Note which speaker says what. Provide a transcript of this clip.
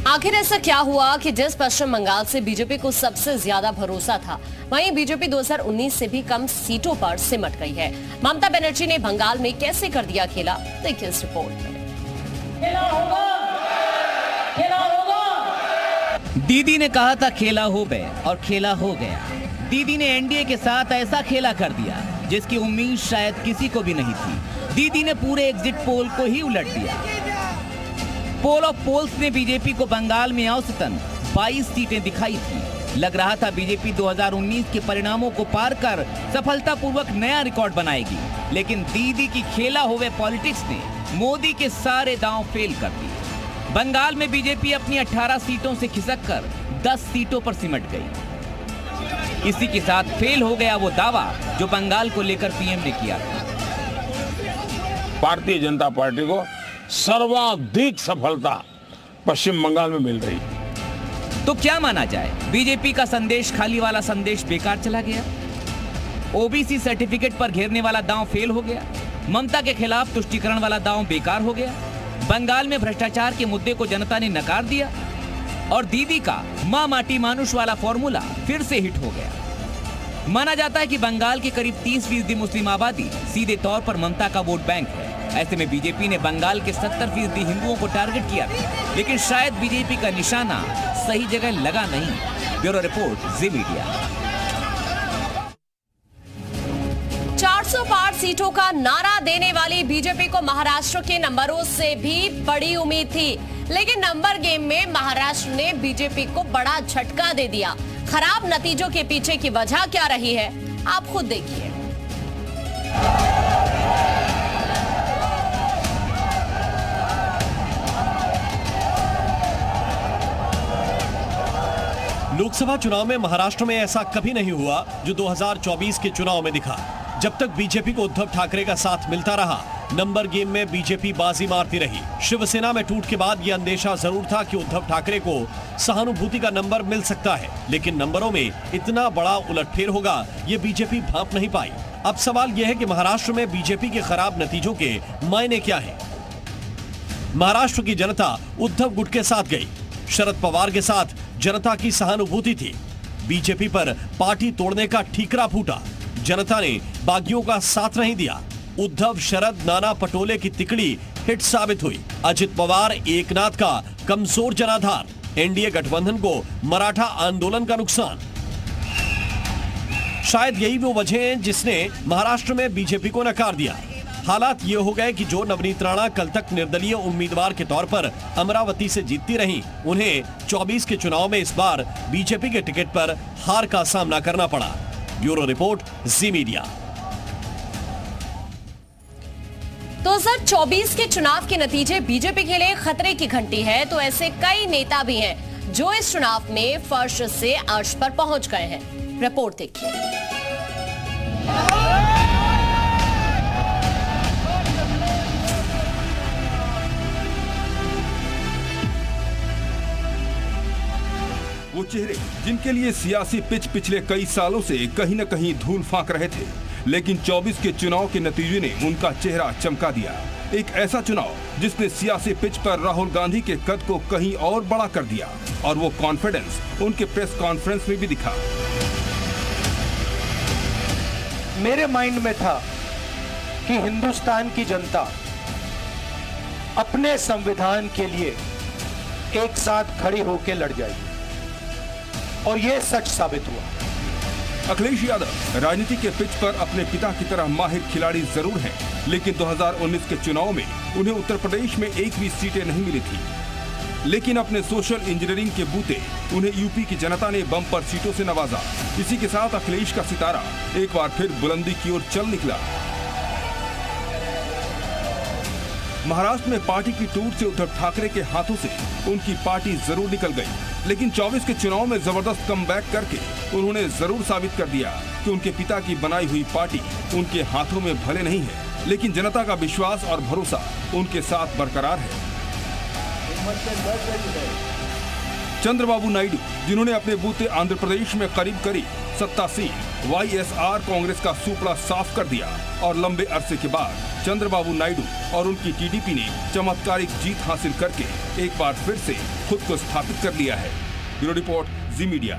Speaker 1: आखिर ऐसा क्या हुआ कि जिस पश्चिम बंगाल से बीजेपी को सबसे ज्यादा भरोसा था, वहीं बीजेपी 2019 से भी कम सीटों पर सिमट गई है। ममता बनर्जी ने बंगाल में कैसे कर दिया खेला, देखिए इस रिपोर्ट में।
Speaker 2: खेला होगा, खेला होगा।
Speaker 3: दीदी ने कहा था खेला हो गए और खेला हो गया। दीदी ने एनडीए के साथ ऐसा खेला कर दिया जिसकी उम्मीद शायद किसी को भी नहीं थी। दीदी ने पूरे एग्जिट पोल को ही उलट दिया। पोल ऑफ पोल्स ने बीजेपी को बंगाल में औसतन 22 सीटें दिखाई थी। लग रहा था बीजेपी 2019 के परिणामों को पार कर सफलतापूर्वक नया रिकॉर्ड बनाएगी, लेकिन दीदी की खेला हुए पॉलिटिक्स ने मोदी के सारे दांव फेल कर दिए। बंगाल में बीजेपी अपनी 18 सीटों से खिसक कर 10 सीटों पर सिमट गई। इसी के साथ फेल हो गया वो दावा जो बंगाल को लेकर पीएम ने किया था।
Speaker 4: भारतीय जनता पार्टी को सर्वाधिक सफलता पश्चिम बंगाल में मिल रही है।
Speaker 3: तो क्या माना जाए, बीजेपी का संदेश खाली वाला संदेश बेकार चला गया? ओबीसी सर्टिफिकेट पर घेरने वाला दांव फेल हो गया? ममता के खिलाफ तुष्टीकरण वाला दांव बेकार हो गया? बंगाल में भ्रष्टाचार के मुद्दे को जनता ने नकार दिया और दीदी का मां माटी मानुष वाला फॉर्मूला फिर से हिट हो गया। माना जाता है कि बंगाल की करीब 30% मुस्लिम आबादी सीधे तौर पर ममता का वोट बैंक है। ऐसे में बीजेपी ने बंगाल के 70% हिंदुओं को टारगेट किया था, लेकिन शायद बीजेपी का निशाना सही जगह लगा नहीं। ब्यूरो रिपोर्ट, जी मीडिया।
Speaker 1: 400 पार सीटों का नारा देने वाली बीजेपी को महाराष्ट्र के नंबरों से भी बड़ी उम्मीद थी, लेकिन नंबर गेम में महाराष्ट्र ने बीजेपी को बड़ा झटका दे दिया। खराब नतीजों के पीछे की वजह क्या रही है, आप खुद देखिए।
Speaker 5: लोकसभा चुनाव में महाराष्ट्र में ऐसा कभी नहीं हुआ जो 2024 के चुनाव में दिखा। जब तक बीजेपी को उद्धव ठाकरे का साथ मिलता रहा, नंबर गेम में बीजेपी बाजी मारती रही। शिवसेना में टूट के बाद यह अंदेशा जरूर था कि उद्धव ठाकरे को सहानुभूति का नंबर मिल सकता है, लेकिन नंबरों में इतना बड़ा उलटफेर होगा ये बीजेपी भांप नहीं पाई। अब सवाल यह है कि महाराष्ट्र में बीजेपी के खराब नतीजों के मायने क्या है। महाराष्ट्र की जनता उद्धव गुट के साथ गई। शरद पवार के साथ जनता की सहानुभूति थी। बीजेपी पर पार्टी तोड़ने का ठीकरा फूटा। जनता ने बागियों का साथ नहीं दिया। उद्धव, शरद, नाना पटोले की तिकड़ी हिट साबित हुई। अजित पवार, एकनाथ का कमजोर जनाधार। एनडीए गठबंधन को मराठा आंदोलन का नुकसान। शायद यही वो वजह है जिसने महाराष्ट्र में बीजेपी को नकार दिया। हालात ये हो गए कि जो नवनीत राणा कल तक निर्दलीय उम्मीदवार के तौर पर अमरावती से जीतती रहीं, उन्हें 24 के चुनाव में इस बार बीजेपी के टिकट पर हार का सामना करना पड़ा। ब्यूरो रिपोर्ट, जी मीडिया।
Speaker 1: 2024 के चुनाव के नतीजे बीजेपी के लिए खतरे की घंटी है, तो ऐसे कई नेता भी हैं जो इस चुनाव में फर्श से अर्श पर पहुंच गए हैं। रिपोर्ट देखिए।
Speaker 6: वो चेहरे जिनके लिए सियासी पिच पिछले कई सालों से कहीं न कहीं धूल फांक रहे थे, लेकिन 24 के चुनाव के नतीजे ने उनका चेहरा चमका दिया। एक ऐसा चुनाव जिसने सियासी पिच पर राहुल गांधी के कद को कहीं और बड़ा कर दिया, और वो कॉन्फिडेंस उनके प्रेस कॉन्फ्रेंस में भी दिखा।
Speaker 7: मेरे माइंड में था कि हिंदुस्तान की जनता अपने संविधान के लिए एक साथ खड़ी होकर लड़ जाएगी, और यह सच साबित हुआ।
Speaker 6: अखिलेश यादव राजनीति के पिच पर अपने पिता की तरह माहिर खिलाड़ी जरूर हैं, लेकिन 2019 के चुनाव में उन्हें उत्तर प्रदेश में एक भी सीटें नहीं मिली थी। लेकिन अपने सोशल इंजीनियरिंग के बूते उन्हें यूपी की जनता ने बम्पर सीटों से नवाजा। इसी के साथ अखिलेश का सितारा एक बार फिर बुलंदी की ओर चल निकला। महाराष्ट्र में पार्टी की टूट से उद्धव ठाकरे के हाथों से उनकी पार्टी जरूर निकल गई, लेकिन 24 के चुनाव में जबरदस्त कमबैक करके उन्होंने जरूर साबित कर दिया कि उनके पिता की बनाई हुई पार्टी उनके हाथों में भले नहीं है, लेकिन जनता का विश्वास और भरोसा उनके साथ बरकरार है। चंद्रबाबू नायडू, जिन्होंने अपने बूते आंध्र प्रदेश में करीब 70 सीट वाईएसआर कांग्रेस का सुपड़ा साफ कर दिया और लंबे अरसे के बाद चंद्रबाबू नायडू और उनकी टीडीपी ने चमत्कारिक जीत हासिल करके एक बार फिर से खुद को स्थापित कर लिया है। ब्यूरो रिपोर्ट, जी मीडिया।